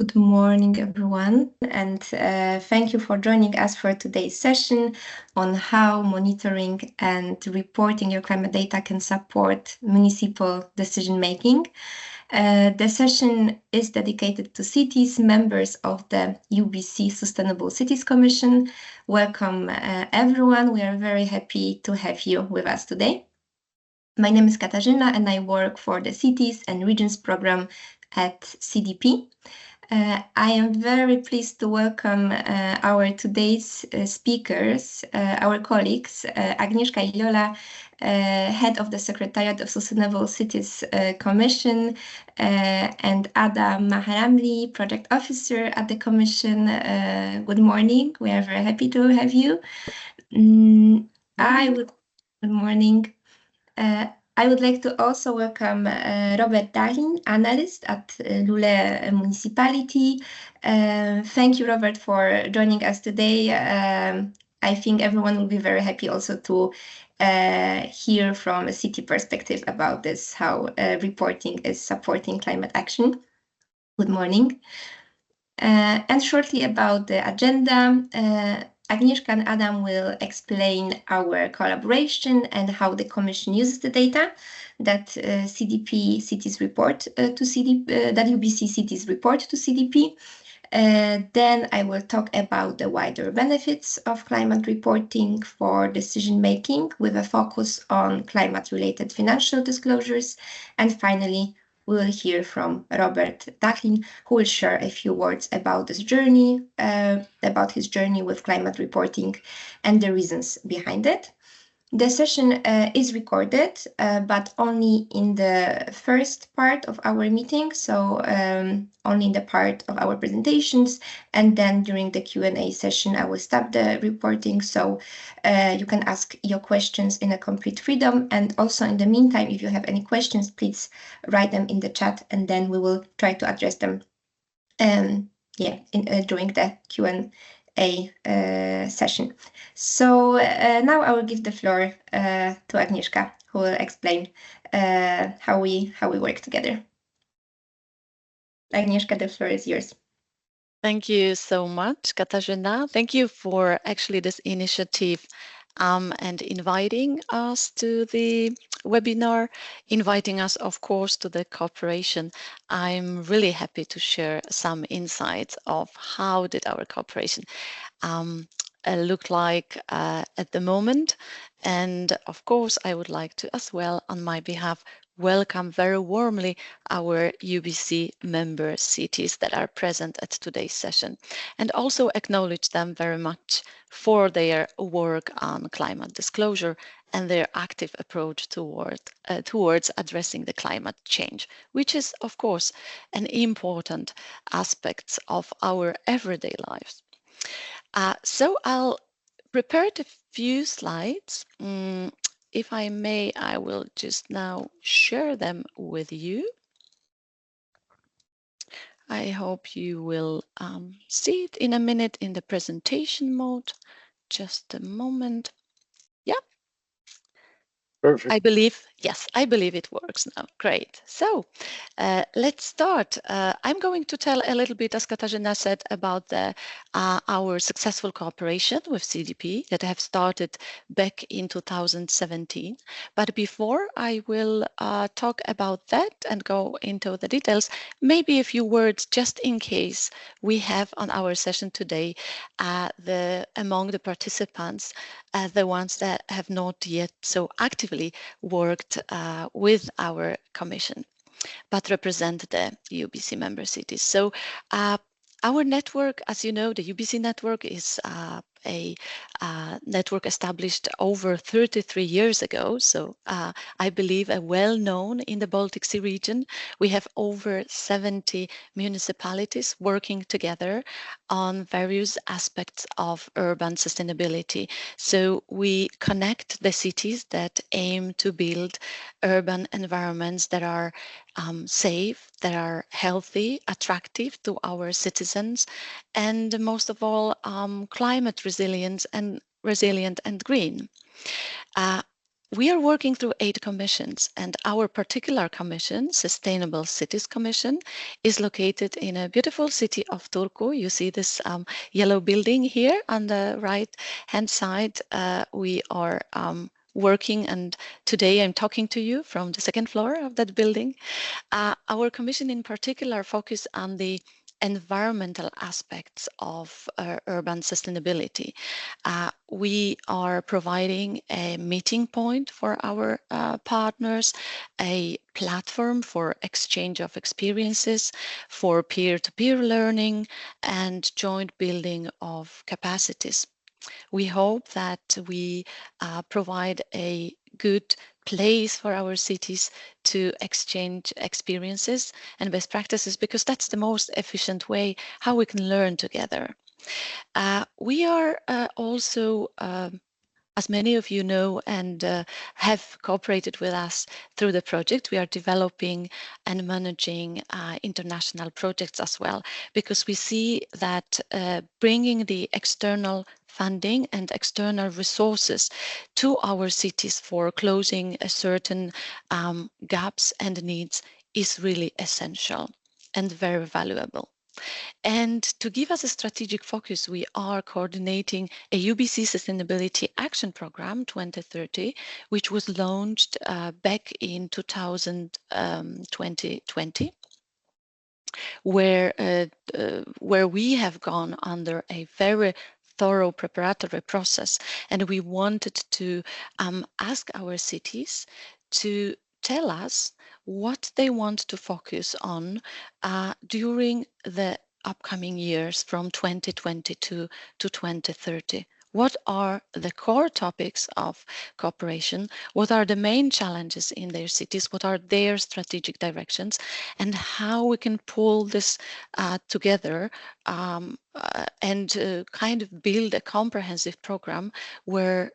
Good morning, everyone, and thank you for joining us for today's session on how monitoring and reporting your climate data can support municipal decision-making. The session is dedicated to cities, members of the UBC Sustainable Cities Commission. Welcome, everyone. We are very happy to have you with us today. My name is Katarzyna, and I work for the Cities and Regions program at CDP. I am very pleased to welcome our today's speakers, our colleagues, Agnieszka Ilola, Head of the Secretariat of Sustainable Cities Commission, and Ada Maharamli, Project Officer at the Commission. Good morning. We are very happy to have you. Good morning. I would like to also welcome Robert Dahlin, analyst at Luleå municipality. Thank you, Robert, for joining us today. I think everyone will be very happy also to hear from a city perspective about this, how reporting is supporting climate action. Good morning. And shortly about the agenda, Agnieszka and Adam will explain our collaboration and how the Commission uses the data that CDP cities report to CDP, that UBC cities report to CDP. Then I will talk about the wider benefits of climate reporting for decision-making with a focus on climate-related financial disclosures. And finally, we will hear from Robert Dahlin, who will share a few words about this journey, about his journey with climate reporting and the reasons behind it. The session is recorded, but only in the first part of our meeting, so only in the part of our presentations, and then during the Q&A session, I will stop the reporting, so you can ask your questions in a complete freedom, and also in the meantime, if you have any questions, please write them in the chat, and then we will try to address them during the Q&A session. So now I will give the floor to Agnieszka, who will explain how we work together. Agnieszka, the floor is yours. Thank you so much, Katarzyna. Thank you for actually this initiative and inviting us to the webinar, inviting us, of course, to the cooperation. I'm really happy to share some insights of how did our cooperation look like at the moment. And of course, I would like to as well, on my behalf, welcome very warmly our UBC member cities that are present at today's session, and also acknowledge them very much for their work on climate disclosure and their active approach towards addressing the climate change, which is, of course, an important aspect of our everyday lives. So I'll prepare a few slides. If I may, I will just now share them with you. I hope you will see it in a minute in the presentation mode. Just a moment. Yeah. Perfect. I believe it works now. Great. So let's start. I'm going to tell a little bit, as Katarzyna said, about our successful cooperation with CDP that have started back in 2017. But before I will talk about that and go into the details, maybe a few words just in case we have on our session today among the participants, the ones that have not yet so actively worked with our commission, but represent the UBC member cities. So our network, as you know, the UBC network is a network established over 33 years ago. So I believe well-known in the Baltic Sea region. We have over 70 municipalities working together on various aspects of urban sustainability. So we connect the cities that aim to build urban environments that are safe, that are healthy, attractive to our citizens, and most of all, climate resilient and green. We are working through 8 commissions, and our particular commission, Sustainable Cities Commission, is located in a beautiful city of Turku. You see this yellow building here on the right-hand side. We are working, and today I'm talking to you from the second floor of that building. Our commission in particular focus on the environmental aspects of urban sustainability. We are providing a meeting point for our partners, a platform for exchange of experiences, for peer-to-peer learning, and joint building of capacities. We hope that we provide a good place for our cities to exchange experiences and best practices, because that's the most efficient way how we can learn together. We are also, as many of you know and have cooperated with us through the project, we are developing and managing international projects as well, because we see that bringing the external funding and external resources to our cities for closing a certain gaps and needs is really essential and very valuable. And to give us a strategic focus, we are coordinating a UBC Sustainability Action Program 2030, which was launched back in 2020. Where we have gone under a very thorough preparatory process, and we wanted to ask our cities to tell us what they want to focus on during the upcoming years from 2022 to 2030. What are the core topics of cooperation? What are the main challenges in their cities? What are their strategic directions? And how we can pull this together and kind of build a comprehensive program where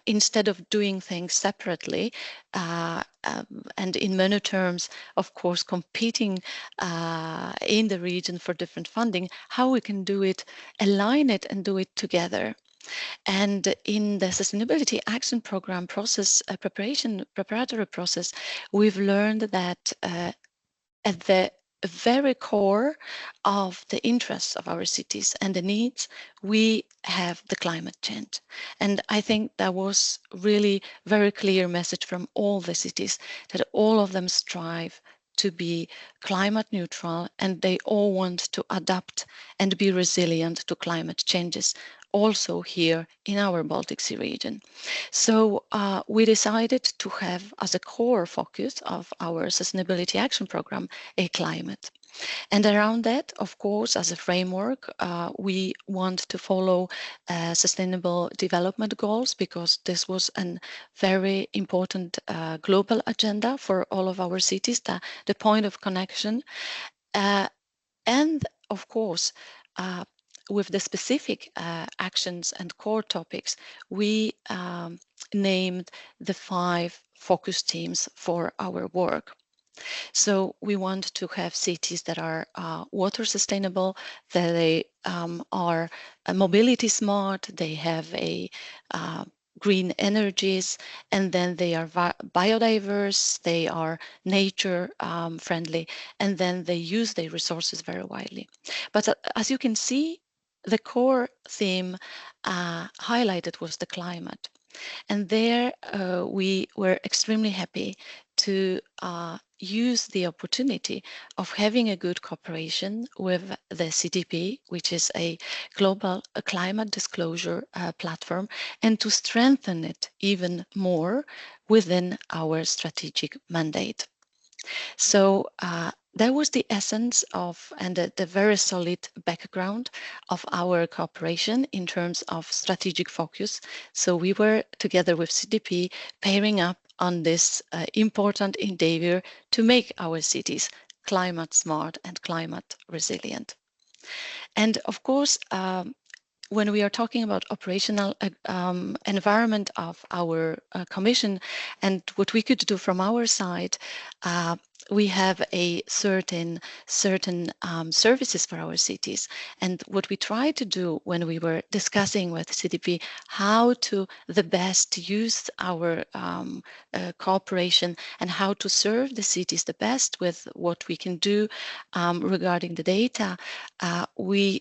instead of doing things separately and in many terms, of course, competing in the region for different funding, how we can do it, align it and do it together. And in the Sustainability Action Program process, preparatory process, we've learned that at the very core of the interests of our cities and the needs, we have the climate change. And I think that was really very clear message from all the cities, that all of them strive to be climate neutral, and they all want to adapt and be resilient to climate changes, also here in our Baltic Sea region. So we decided to have as a core focus of our Sustainability Action Program a climate. And around that, of course, as a framework, we want to follow sustainable development goals, because this was a very important global agenda for all of our cities, the point of connection. And of course, with the specific actions and core topics, we named the 5 focus themes for our work. So we want to have cities that are water sustainable, that they are mobility smart, they have a green energies, and then they are biodiverse, they are nature friendly, and then they use their resources very widely. But as you can see, the core theme highlighted was the climate. And there we were extremely happy to use the opportunity of having a good cooperation with the CDP, which is a global climate disclosure platform, and to strengthen it even more within our strategic mandate. So that was the essence of and the very solid background of our cooperation in terms of strategic focus. So we were together with CDP pairing up on this important endeavor to make our cities climate smart and climate resilient. And of course, when we are talking about operational environment of our commission and what we could do from our side, we have a certain services for our cities. And what we tried to do when we were discussing with CDP how to the best use our cooperation and how to serve the cities the best with what we can do regarding the data, we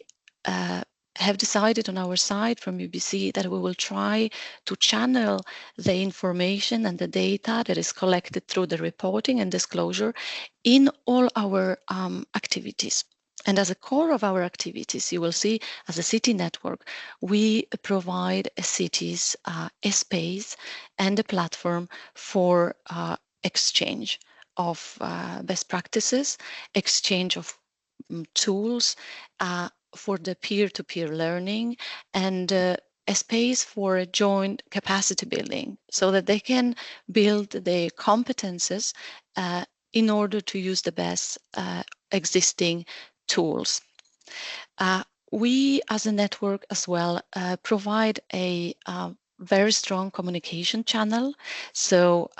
have decided on our side from UBC that we will try to channel the information and the data that is collected through the reporting and disclosure in all our activities. And as a core of our activities, you will see as a city network, we provide cities a space and a platform for exchange of best practices, exchange of tools, for the peer-to-peer learning, and a space for a joint capacity building so that they can build their competences in order to use the best existing tools. We as a network as well provide a very strong communication channel. So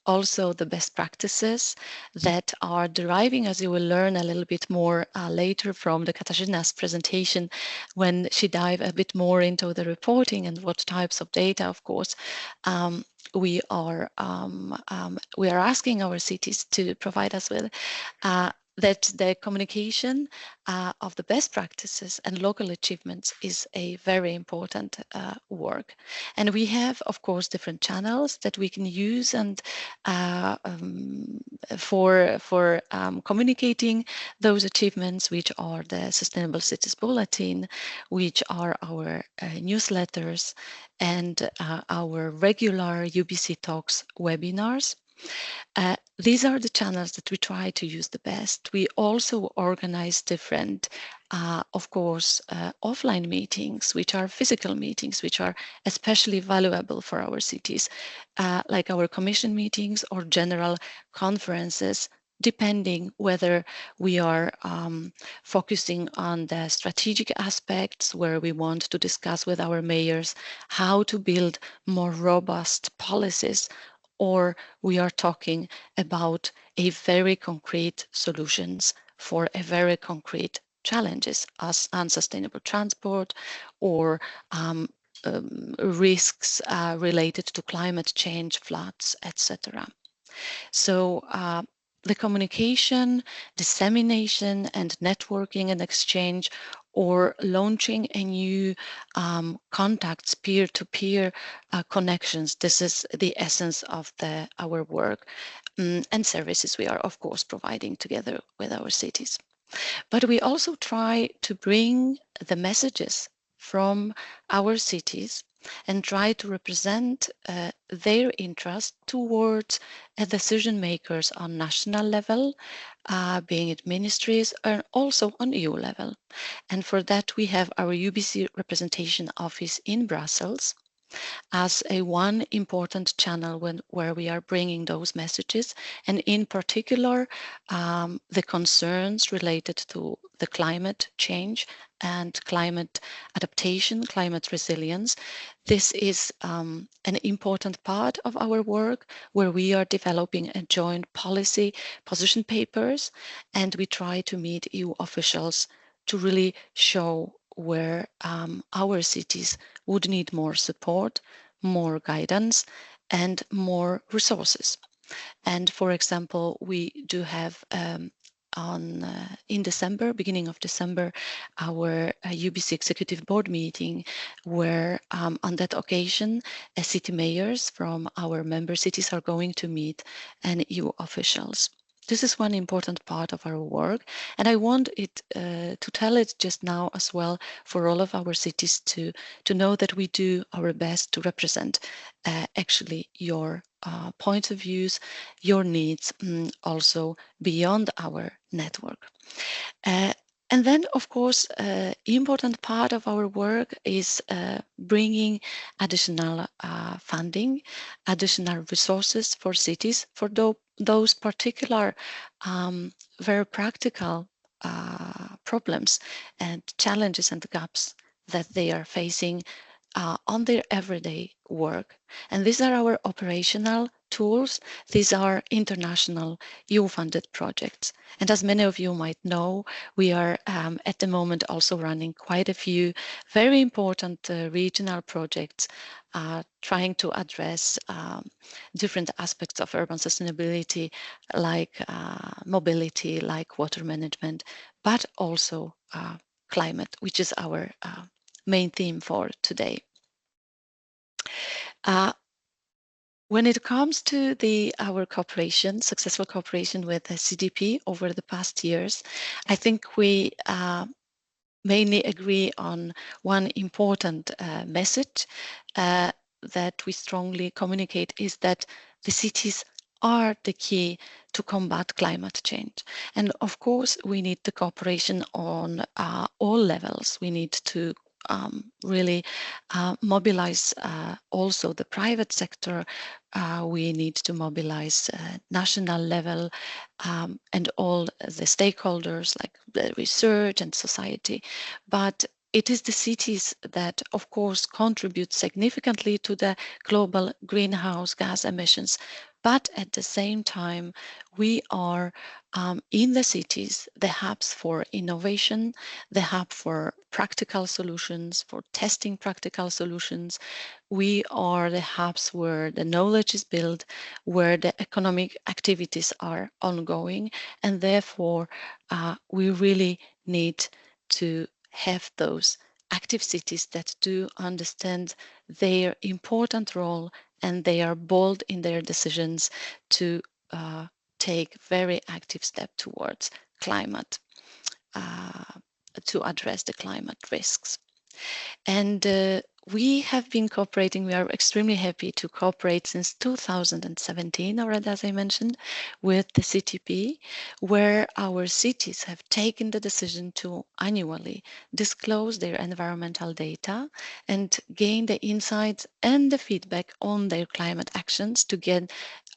also the best practices that are deriving, as you will learn a little bit more later from the Katarzyna's presentation, when she dive a bit more into the reporting and what types of data, of course, we are asking our cities to provide us with. That the communication of the best practices and local achievements is a very important work. And we have, of course, different channels that we can use and for communicating those achievements, which are the Sustainable Cities Bulletin, which are our newsletters and our regular UBC Talks webinars. These are the channels that we try to use the best. We also organize different, of course, offline meetings, which are physical meetings, which are especially valuable for our cities, like our commission meetings or general conferences, depending whether we are focusing on the strategic aspects where we want to discuss with our mayors how to build more robust policies, or we are talking about a very concrete solutions for a very concrete challenges as unsustainable transport or risks related to climate change, floods, etc. So the communication, dissemination, and networking and exchange, or launching a new contacts, peer-to-peer connections. This is the essence of our work and services we are, of course, providing together with our cities. But we also try to bring the messages from our cities and try to represent their interest towards decision makers on national level, being it ministries, and also on EU level. And for that, we have our UBC representation office in Brussels as one important channel where we are bringing those messages, and in particular, the concerns related to the climate change and climate adaptation, climate resilience. This is an important part of our work where we are developing a joint policy position papers, and we try to meet EU officials to really show where our cities would need more support, more guidance, and more resources. And for example, we do have in December, beginning of December, our UBC Executive Board meeting, where on that occasion, city mayors from our member cities are going to meet and EU officials. This is one important part of our work, and I want it to tell it just now as well for all of our cities to know that we do our best to represent actually your points of views, your needs, also beyond our network. And then, of course, important part of our work is bringing additional funding, additional resources for cities for those particular very practical problems and challenges and gaps that they are facing on their everyday work. And these are our operational tools, these are international EU-funded projects. And as many of you might know, we are at the moment also running quite a few very important regional projects trying to address different aspects of urban sustainability, like mobility, like water management, but also climate, which is our main theme for today. When it comes to our cooperation, successful cooperation with the CDP over the past years, I think we mainly agree on one important message that we strongly communicate, is that the cities are the key to combat climate change. And of course, we need the cooperation on all levels. We need to really mobilize also the private sector. We need to mobilize national level and all the stakeholders like the research and society. But it is the cities that, of course, contribute significantly to the global greenhouse gas emissions. But at the same time, we are in the cities the hubs for innovation, the hub for practical solutions, for testing practical solutions. We are the hubs where the knowledge is built, where the economic activities are ongoing, and therefore we really need to have those active cities that do understand their important role, and they are bold in their decisions to take very active step towards climate, to address the climate risks. And we have been cooperating. We are extremely happy to cooperate since 2017 already, as I mentioned, with the CDP, where our cities have taken the decision to annually disclose their environmental data and gain the insights and the feedback on their climate actions, to get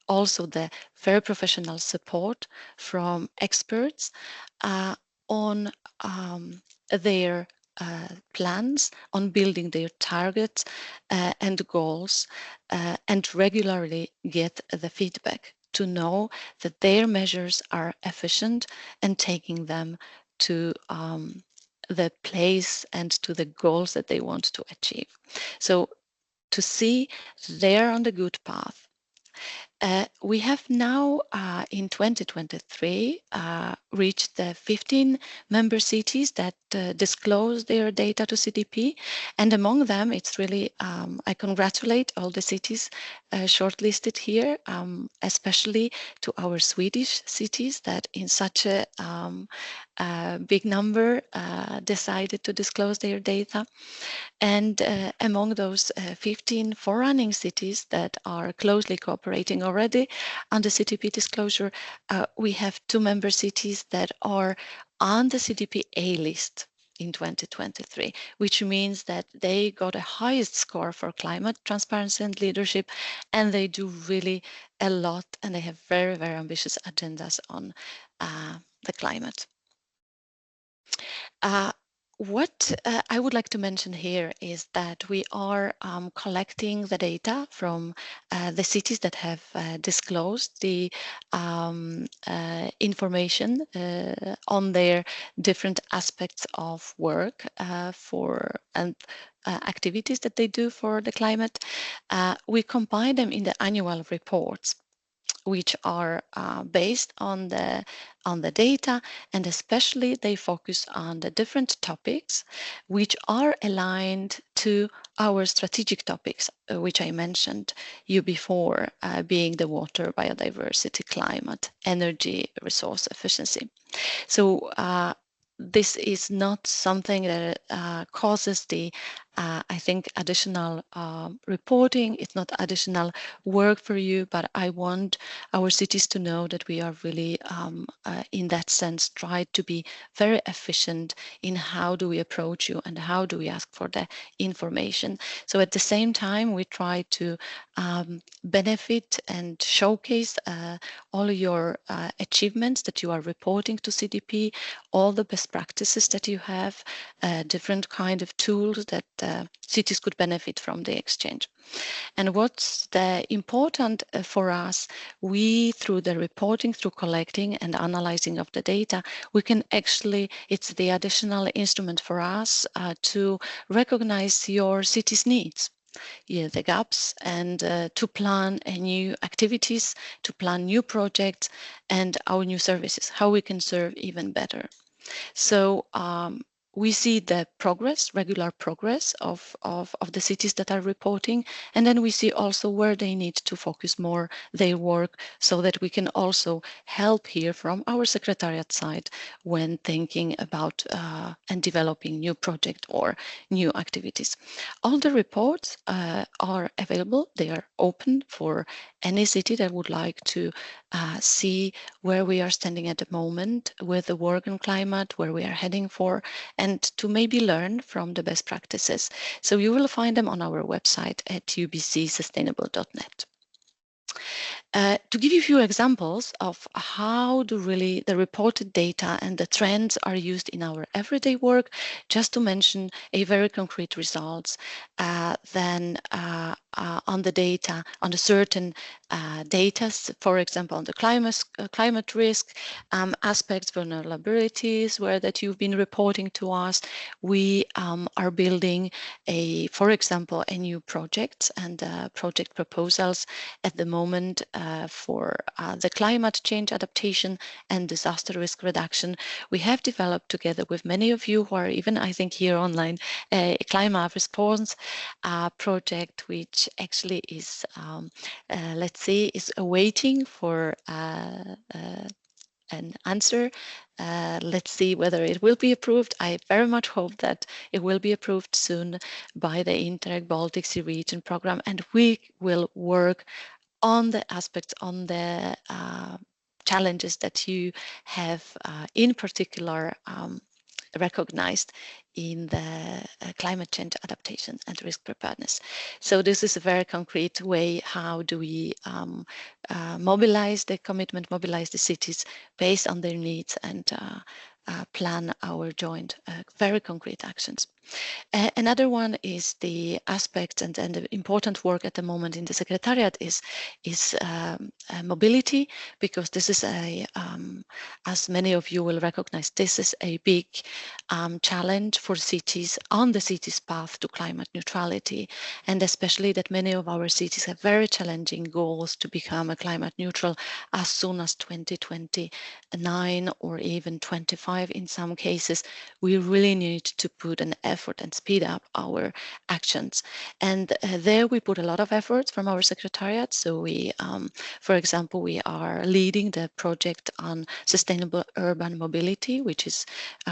also the very professional support from experts on their plans, on building their targets and goals, and regularly get the feedback to know that their measures are efficient and taking them to the place and to the goals that they want to achieve. So to see they're on the good path. We have now in 2023 reached the 15 member cities that disclose their data to CDP, and among them it's really I congratulate all the cities shortlisted here, especially to our Swedish cities that in such a big number decided to disclose their data. And among those 15 forerunning cities that are closely cooperating already on the CDP disclosure, we have 2 member cities that are on the CDP A list in 2023, which means that they got the highest score for climate transparency and leadership, and they do really a lot, and they have very, very ambitious agendas on the climate. What I would like to mention here is that we are collecting the data from the cities that have disclosed the information on their different aspects of work and activities that they do for the climate. We combine them in the annual reports, which are based on the data, and especially they focus on the different topics which are aligned to our strategic topics, which I mentioned you before, being the water, biodiversity, climate, energy, resource efficiency. So this is not something that causes the I think additional reporting. It's not additional work for you, but I want our cities to know that we are really in that sense try to be very efficient in how do we approach you and how do we ask for the information. So at the same time, we try to benefit and showcase all your achievements that you are reporting to CDP, all the best practices that you have, different kind of tools that cities could benefit from the exchange. And what's the important for us, we, through the reporting, through collecting and analyzing of the data, we can actually, it's the additional instrument for us to recognize your city's needs. Yeah, the gaps, and to plan new activities, to plan new projects and our new services, how we can serve even better. So we see the progress, regular progress of the cities that are reporting, and then we see also where they need to focus more their work, so that we can also help here from our secretariat side when thinking about and developing new project or new activities. All the reports are available. They are open for any city that would like to see where we are standing at the moment with the work on climate, where we are heading for, and to maybe learn from the best practices. So you will find them on our website at ubcsustainable.net. To give you a few examples of how the reported data and the trends are used in our everyday work, just to mention a very concrete results, then on the data, on the certain data, for example, on the climate risk aspects, vulnerabilities, where that you've been reporting to us, we are building for example, a new project and project proposals at the moment for the climate change adaptation and disaster risk reduction. We have developed together with many of you who are even, I think, here online, a climate response project, which actually is, let's say, is awaiting for an answer. Let's see whether it will be approved. I very much hope that it will be approved soon by the Interreg Baltic Sea Region program, and we will work on the aspects, on the challenges that you have in particular recognized in the climate change adaptation and risk preparedness. So this is a very concrete way, how do we mobilize the commitment, mobilize the cities based on their needs, and plan our joint very concrete actions. Another one is the aspect and the important work at the moment in the Secretariat is mobility, because this is as many of you will recognize, this is a big challenge for cities on the city's path to climate neutrality, and especially that many of our cities have very challenging goals to become a climate neutral as soon as 2029 or even 25 in some cases. We really need to put an effort and speed up our actions. And there we put a lot of efforts from our secretariat. So we, for example, we are leading the project on sustainable urban mobility, which is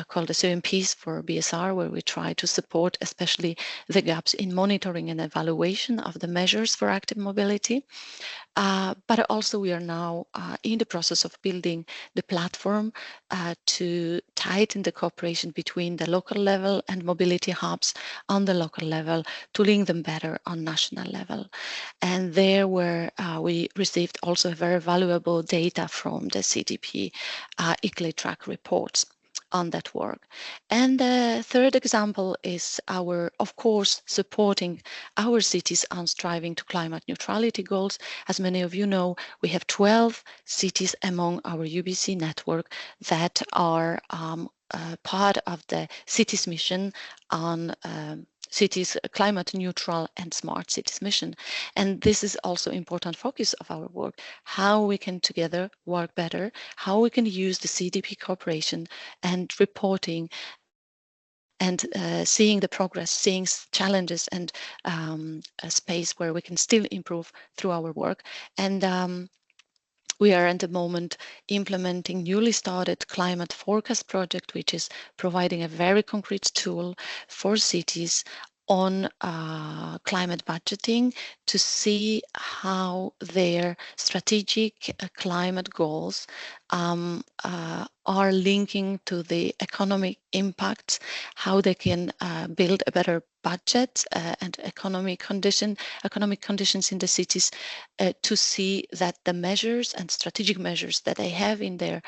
called the 7Ps for BSR, where we try to support especially the gaps in monitoring and evaluation of the measures for active mobility. But also we are now in the process of building the platform to tighten the cooperation between the local level and mobility hubs on the local level to link them better on national level. And there where we received also very valuable data from the CDP ICLEI Track reports on that work. And the third example is our, of course, supporting our cities on striving to climate neutrality goals. As many of you know, we have 12 cities among our UBC network that are part of the cities mission on cities climate neutral and smart cities mission. And this is also important focus of our work, how we can together work better, how we can use the CDP cooperation and reporting and seeing the progress, seeing challenges and a space where we can still improve through our work. And we are at the moment implementing newly started climate forecast project, which is providing a very concrete tool for cities on climate budgeting to see how their strategic climate goals are linking to the economic impacts, how they can build a better budget and economic conditions in the cities to see that the measures and strategic measures that they have in their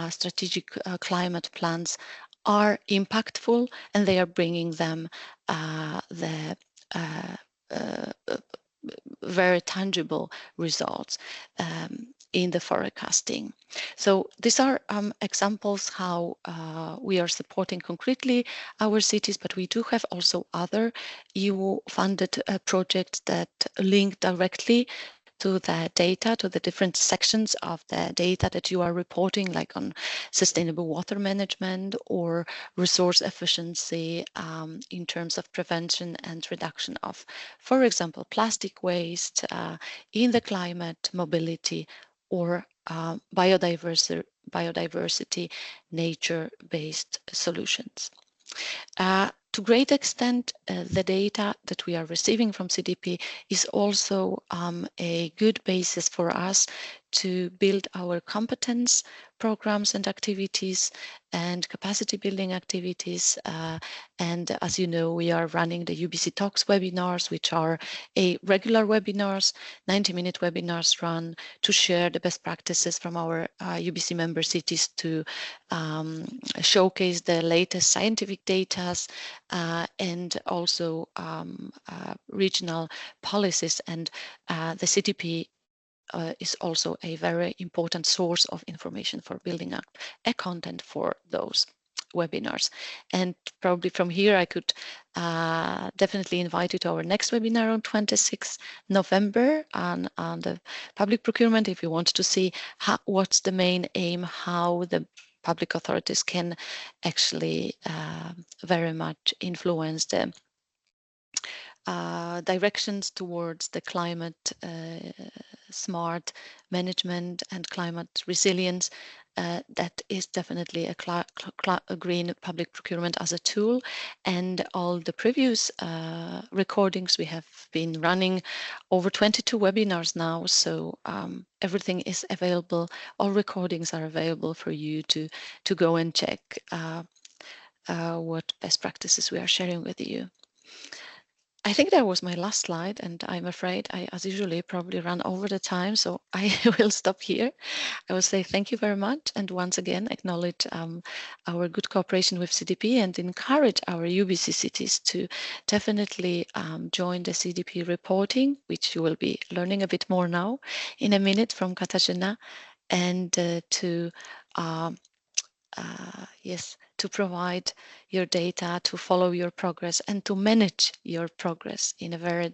strategic climate plans are impactful, and they are bringing them the very tangible results in the forecasting. So these are examples how we are supporting concretely our cities, but we do have also other EU-funded projects that link directly to the data, to the different sections of the data that you are reporting, like on sustainable water management or resource efficiency in terms of prevention and reduction of, for example, plastic waste, in the climate, mobility, or biodiversity, nature-based solutions. To great extent, the data that we are receiving from CDP is also a good basis for us to build our competence programs and activities and capacity building activities. And as you know, we are running the UBC Talks webinars, which are a regular webinars, 90-minute webinars run to share the best practices from our UBC member cities, to showcase the latest scientific data and also regional policies. And the CDP is also a very important source of information for building up a content for those webinars. And probably from here, I could definitely invite you to our next webinar on 26th November on the public procurement, if you want to see what's the main aim, how the public authorities can actually very much influence the directions towards the climate smart management and climate resilience. That is definitely a green public procurement as a tool. And all the previous recordings, we have been running over 22 webinars now, so everything is available. All recordings are available for you to go and check what best practices we are sharing with you. I think that was my last slide, and I'm afraid I, as usually, probably ran over the time, so I will stop here. I will say thank you very much, and once again acknowledge our good cooperation with CDP and encourage our UBC cities to definitely join the CDP reporting, which you will be learning a bit more now in a minute from Katarzyna, and to provide your data, to follow your progress, and to manage your progress in a very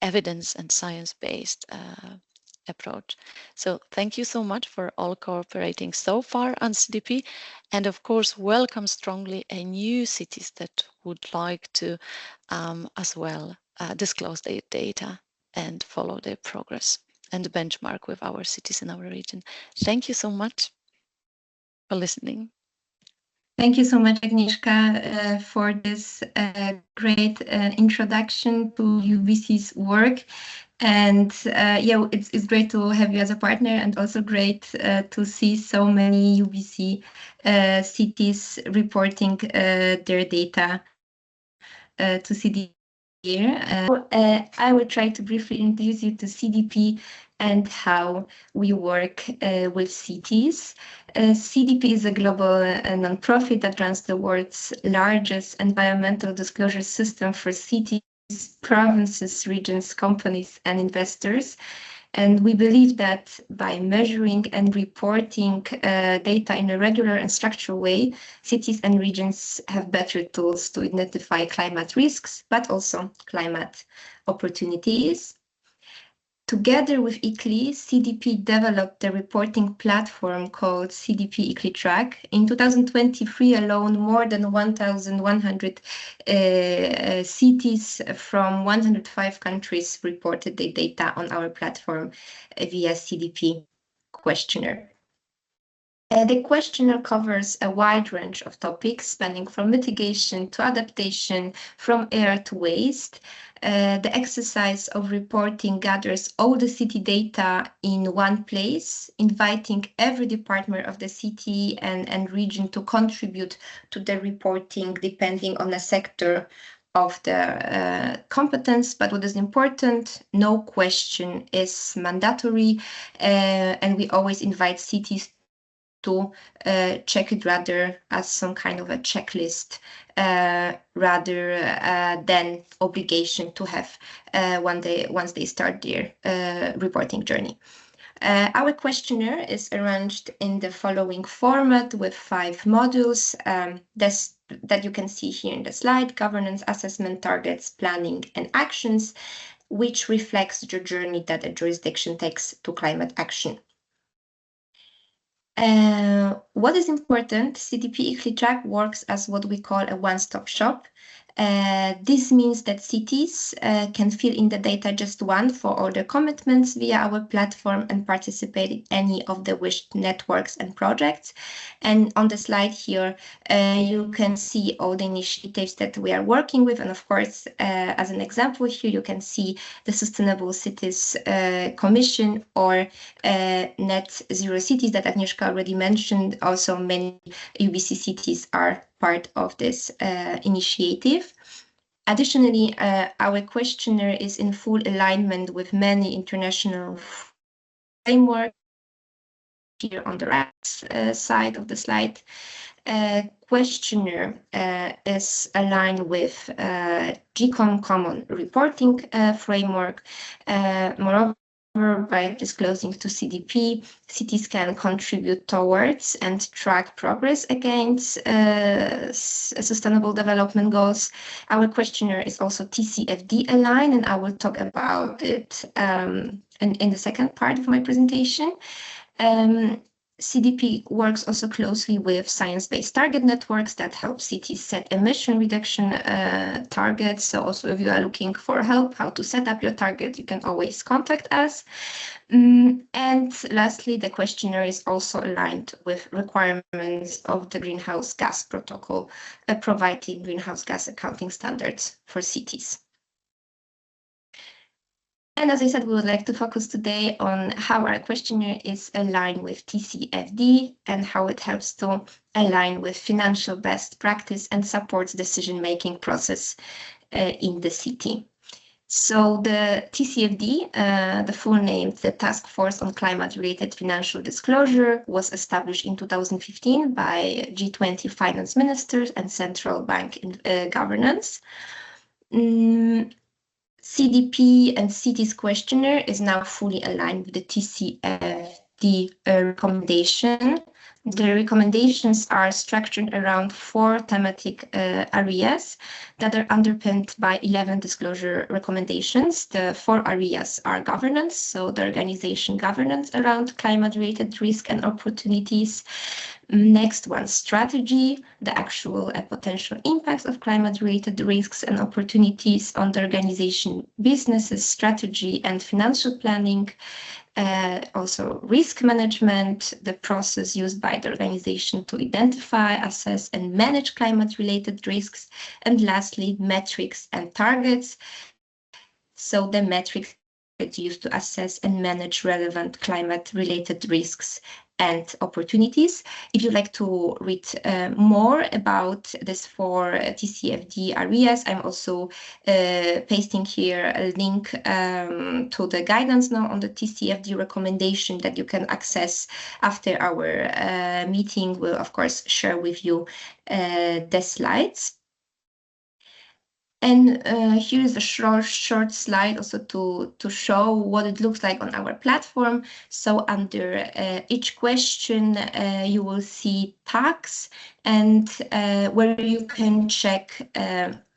evidence and science-based approach. So thank you so much for all cooperating so far on CDP, and of course welcome strongly a new cities that would like to as well disclose their data and follow their progress and benchmark with our cities in our region. Thank you so much for listening. Thank you so much, Agnieszka, for this great introduction to UBC's work. And yeah, it's great to have you as a partner, and also great to see so many UBC cities reporting their data to CDP here. I will try to briefly introduce you to CDP and how we work with cities. CDP is a global nonprofit that runs the world's largest environmental disclosure system for cities, provinces, regions, companies, and investors. And we believe that by measuring and reporting data in a regular and structured way, cities and regions have better tools to identify climate risks, but also climate opportunities. Together with ICLEI, CDP developed a reporting platform called CDP ICLEI Track. In 2023 alone, more than 1,100 cities from 105 countries reported their data on our platform via CDP questionnaire. The questionnaire covers a wide range of topics, spanning from mitigation to adaptation, from air to waste. The exercise of reporting gathers all the city data in one place, inviting every department of the city and region to contribute to the reporting depending on the sector of the competence. But what is important, no question is mandatory, and we always invite cities to check it rather as some kind of a checklist rather than obligation to have once they start their reporting journey. Our questionnaire is arranged in the following format with 5 modules that you can see here in the slide: governance, assessment, targets, planning, and actions, which reflects the journey that a jurisdiction takes to climate action. What is important, CDP ICLEI Track works as what we call a one-stop shop. This means that cities can fill in the data just once for all their commitments via our platform and participate in any of the wished networks and projects. And on the slide here, you can see all the initiatives that we are working with. And of course, as an example here, you can see the Sustainable Cities Commission or Net Zero Cities that Agnieszka already mentioned. Also, many UBC cities are part of this initiative. Additionally, our questionnaire is in full alignment with many international frameworks. Here on the right side of the slide, questionnaire is aligned with GCOM Common Reporting Framework. Moreover, by disclosing to CDP, cities can contribute towards and track progress against sustainable development goals. Our questionnaire is also TCFD aligned, and I will talk about it in the second part of my presentation. CDP works also closely with science-based target networks that help cities set emission reduction targets. So also if you are looking for help how to set up your target, you can always contact us. And lastly, the questionnaire is also aligned with requirements of the Greenhouse Gas Protocol, providing greenhouse gas accounting standards for cities. And as I said, we would like to focus today on how our questionnaire is aligned with TCFD and how it helps to align with financial best practice and supports decision-making process in the city. So the TCFD, the full name, the Task Force on Climate-Related Financial Disclosure, was established in 2015 by G20 finance ministers and central bank governance. CDP and cities questionnaire is now fully aligned with the TCFD recommendation. The recommendations are structured around 4 thematic areas that are underpinned by 11 disclosure recommendations. The 4 areas are governance, so the organization governance around climate-related risk and opportunities. Next one, strategy, the actual and potential impacts of climate-related risks and opportunities on the organization, businesses, strategy, and financial planning. Also risk management, the process used by the organization to identify, assess, and manage climate-related risks. And lastly, metrics and targets. So the metrics used to assess and manage relevant climate-related risks and opportunities. If you'd like to read more about these 4 TCFD areas, I'm also pasting here a link to the guidance now on the TCFD recommendation that you can access after our meeting. We'll, of course, share with you the slides. And here is a short slide also to show what it looks like on our platform. So under each question, you will see tags and where you can check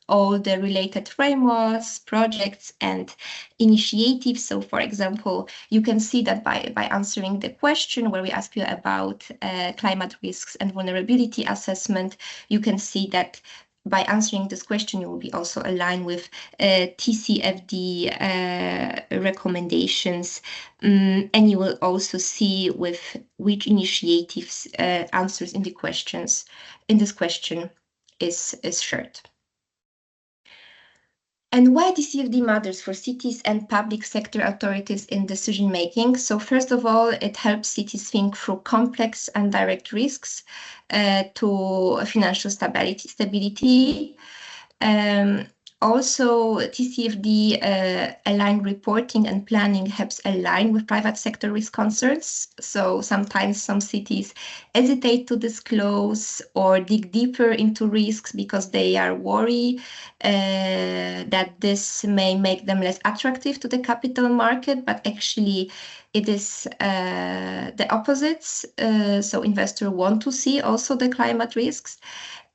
all the related frameworks, projects, and initiatives. So, for example, you can see that by answering the question where we ask you about climate risks and vulnerability assessment, you can see that by answering this question, you will be also aligned with TCFD recommendations, and you will also see with which initiatives answers in this question is shared. And why TCFD matters for cities and public sector authorities in decision-making? So first of all, it helps cities think through complex and direct risks to financial stability. Also, TCFD aligned reporting and planning helps align with private sector risk concerns. So sometimes some cities hesitate to disclose or dig deeper into risks because they are worried that this may make them less attractive to the capital market, but actually it is the opposite. So investors want to see also the climate risks.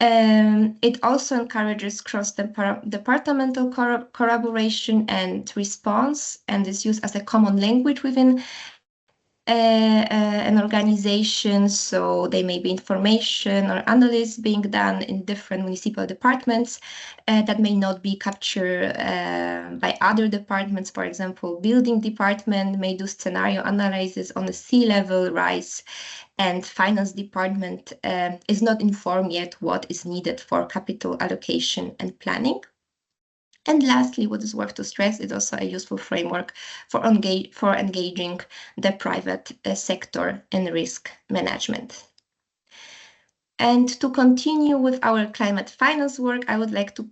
It also encourages cross-departmental collaboration and response, and is used as a common language within an organization. So there may be information or analysis being done in different municipal departments that may not be captured by other departments. For example, building department may do scenario analysis on the sea level rise, and finance department is not informed yet what is needed for capital allocation and planning. And lastly, what is worth to stress, is also a useful framework for engaging the private sector in risk management. And to continue with our climate finance work, I would like to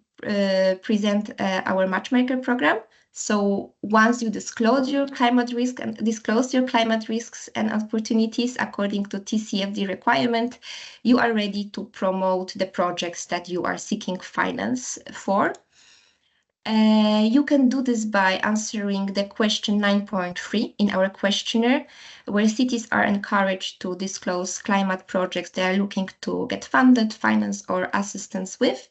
present our Matchmaker program. So once you disclose your climate risks and opportunities according to TCFD requirement, you are ready to promote the projects that you are seeking finance for. You can do this by answering the question 9.3 in our questionnaire, where cities are encouraged to disclose climate projects they are looking to get funded, finance, or assistance with.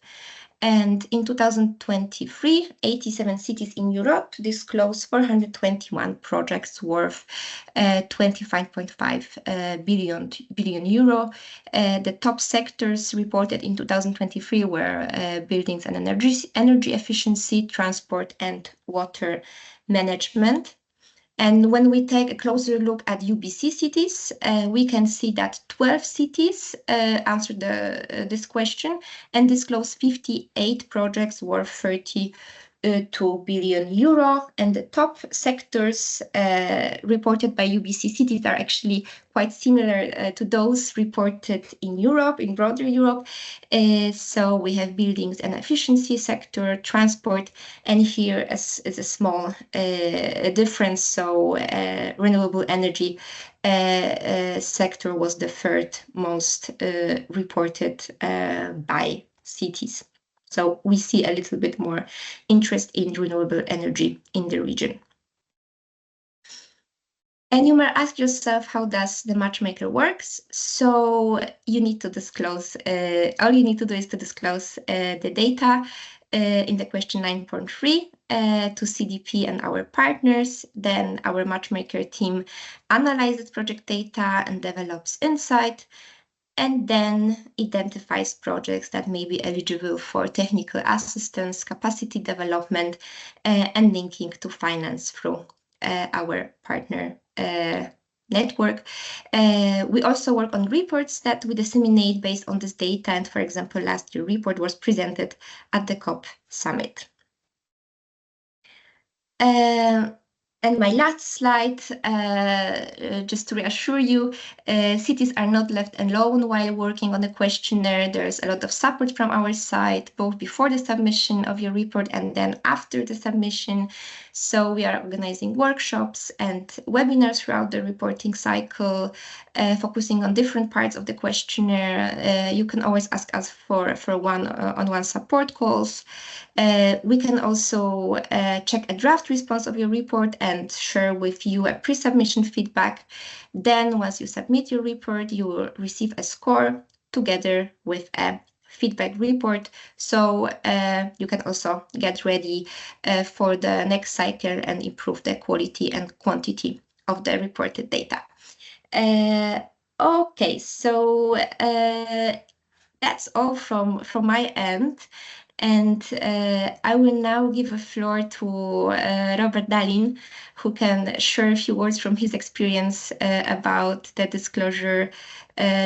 And in 2023, 87 cities in Europe disclosed 421 projects worth 25.5 billion euro. The top sectors reported in 2023 were buildings and energy efficiency, transport, and water management. And when we take a closer look at UBC cities, we can see that 12 cities answered this question and disclosed 58 projects worth 32 billion euro. And the top sectors reported by UBC cities are actually quite similar to those reported in Europe, in broader Europe. So we have buildings and efficiency sector, transport, and here is a small difference. So renewable energy sector was the third most reported by cities. So we see a little bit more interest in renewable energy in the region. And you might ask yourself, how does the Matchmaker works? So you need to disclose, all you need to do is to disclose the data in the question 9.3 to CDP and our partners. Then our Matchmaker team analyzes project data and develops insight, and then identifies projects that may be eligible for technical assistance, capacity development, and linking to finance through our partner network. We also work on reports that we disseminate based on this data. And for example, last year's report was presented at the COP summit. And my last slide, just to reassure you, cities are not left alone while working on the questionnaire. There's a lot of support from our side, both before the submission of your report and then after the submission. So we are organizing workshops and webinars throughout the reporting cycle, focusing on different parts of the questionnaire. You can always ask us for one-on-one support calls. We can also check a draft response of your report and share with you a pre-submission feedback. Then once you submit your report, you will receive a score together with a feedback report. So you can also get ready for the next cycle and improve the quality and quantity of the reported data. Okay, so that's all from my end. And I will now give the floor to Robert Dahlin, who can share a few words from his experience about the disclosure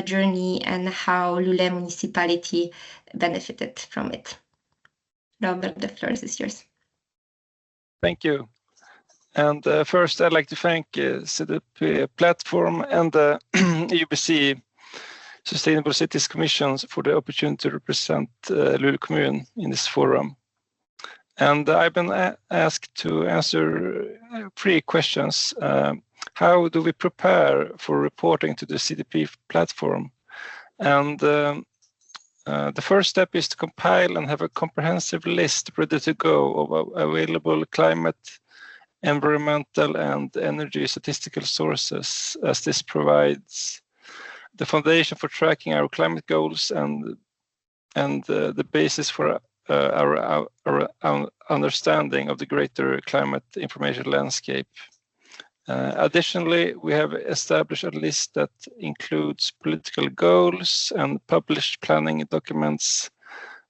journey and how Luleå municipality benefited from it. Robert, the floor is yours. Thank you. And first, I'd like to thank CDP Platform and the UBC Sustainable Cities Commission for the opportunity to represent Luleå Kommun in this forum. And I've been asked to answer 3 questions. How do we prepare for reporting to the CDP platform? And the first step is to compile and have a comprehensive list ready to go of available climate, environmental, and energy statistical sources, as this provides the foundation for tracking our climate goals and the basis for our understanding of the greater climate information landscape. Additionally, we have established a list that includes political goals and published planning documents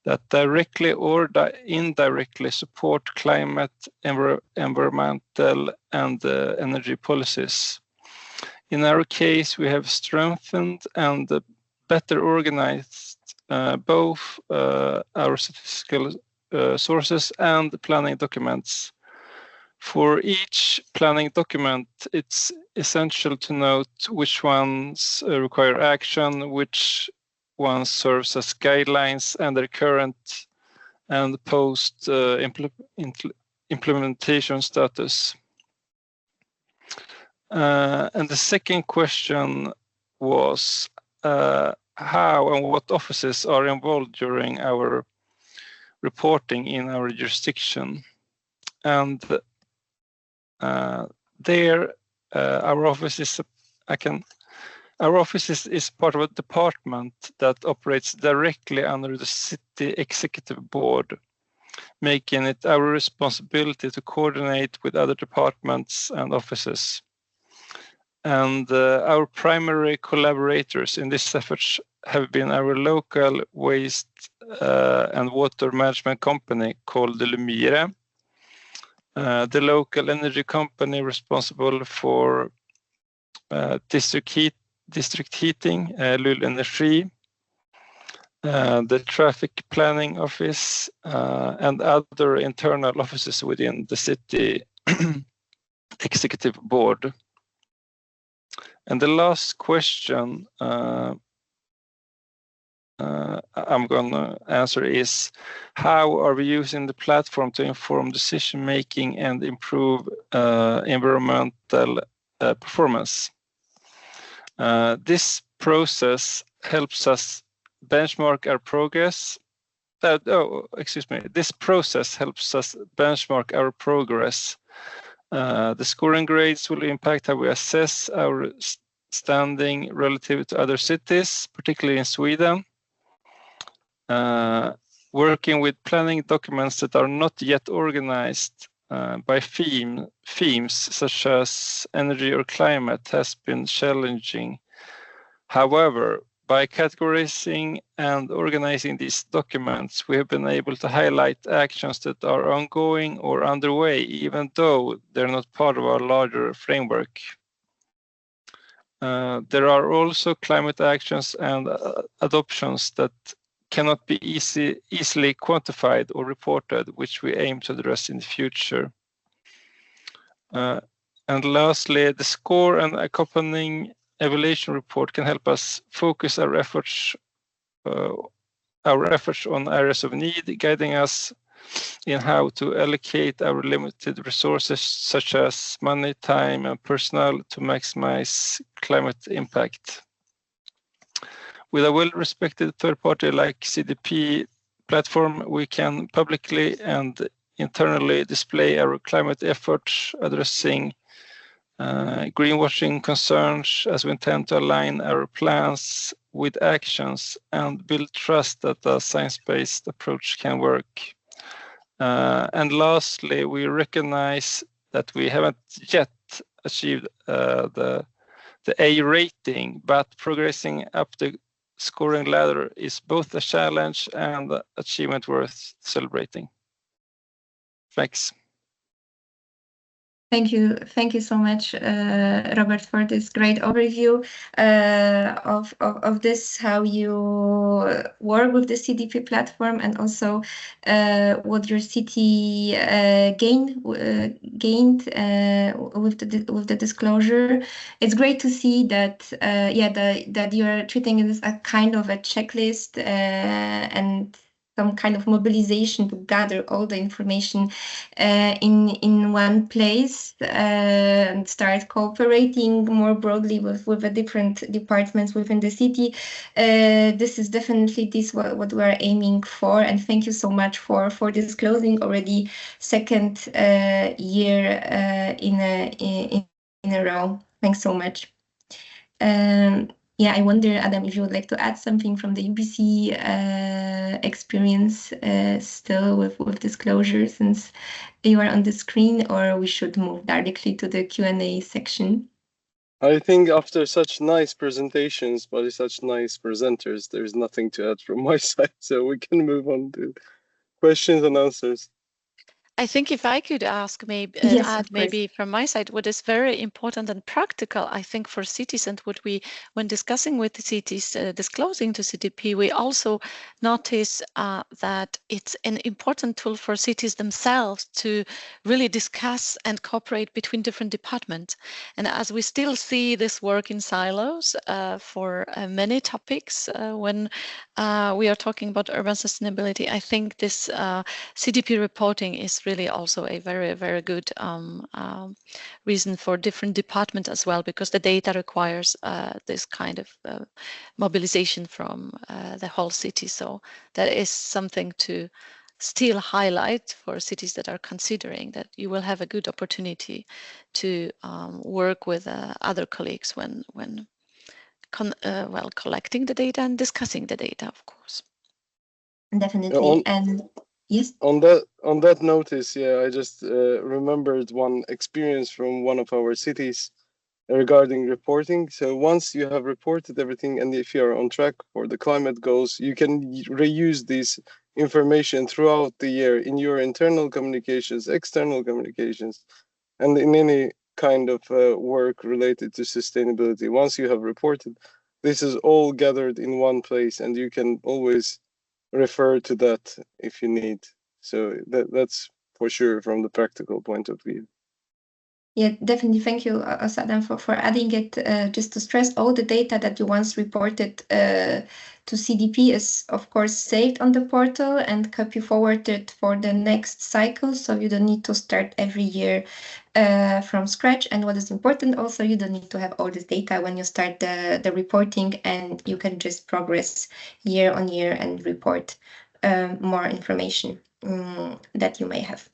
that directly or indirectly support climate, environmental, and energy policies. In our case, we have strengthened and better organized both our statistical sources and planning documents. For each planning document, it's essential to note which ones require action, which ones serves as guidelines, and their current and post implementation status. And the second question was how and what offices are involved during our reporting in our jurisdiction. And our office is part of a department that operates directly under the city executive board, making it our responsibility to coordinate with other departments and offices. And our primary collaborators in this effort have been our local waste and water management company called Luleå, the local energy company responsible for district heating, Luleå Energi, the traffic planning office, and other internal offices within the city executive board. And the last question I'm going to answer is, how are we using the platform to inform decision making and improve environmental performance? This process helps us benchmark our progress. This process helps us benchmark our progress. The scoring grades will impact how we assess our standing relative to other cities, particularly in Sweden. Working with planning documents that are not yet organized by themes such as energy or climate has been challenging. However, by categorizing and organizing these documents, we have been able to highlight actions that are ongoing or underway, even though they're not part of our larger framework. There are also climate actions and adoptions that cannot be easily quantified or reported, which we aim to address in the future. And lastly, the score and accompanying evaluation report can help us focus our efforts on areas of need, guiding us in how to allocate our limited resources, such as money, time, and personnel, to maximize climate impact. With a well-respected third party like CDP platform, we can publicly and internally display our climate efforts, addressing greenwashing concerns, as we intend to align our plans with actions and build trust that a science-based approach can work. And lastly, we recognize that we haven't yet achieved the A rating, but progressing up the scoring ladder is both a challenge and an achievement worth celebrating. Thanks. Thank you so much, Robert, for this great overview of this, how you work with the CDP platform, and also what your city gained with the disclosure. It's great to see that that you are treating it as a kind of a checklist and some kind of mobilization to gather all the information in one place and start cooperating more broadly with the different departments within the city. This is definitely what we're aiming for, and thank you so much for disclosing already second year in a row. Thanks so much. Yeah, I wonder, Adam, if you would like to add something from the UBC experience still with disclosure, since you are on the screen, or we should move directly to the Q&A section? I think after such nice presentations by such nice presenters, there's nothing to add from my side, so we can move on to questions and answers. I think if I could ask maybe from my side, what is very important and practical, I think, for cities, and what we, when discussing with the cities, disclosing to CDP, we also notice that it's an important tool for cities themselves to really discuss and cooperate between different departments. And as we still see this work in silos for many topics when we are talking about urban sustainability, I think this CDP reporting is really also a very, very good reason for different departments as well, because the data requires this kind of mobilization from the whole city. So that is something to still highlight for cities that are considering that you will have a good opportunity to work with other colleagues when collecting the data and discussing the data, of course. Definitely. And yes. On that notice, yeah, I just remembered one experience from one of our cities regarding reporting. So once you have reported everything, and if you are on track for the climate goals, you can reuse this information throughout the year in your internal communications, external communications, and in any kind of work related to sustainability. Once you have reported, this is all gathered in one place, and you can always refer to that if you need. So that's for sure from the practical point of view. Yeah, definitely. Thank you, Adam, for adding it. Just to stress, all the data that you once reported to CDP is, of course, saved on the portal and copy forwarded for the next cycle. So you don't need to start every year from scratch. And what is important also, you don't need to have all this data when you start the reporting, and you can just progress year on year and report more information that you may have.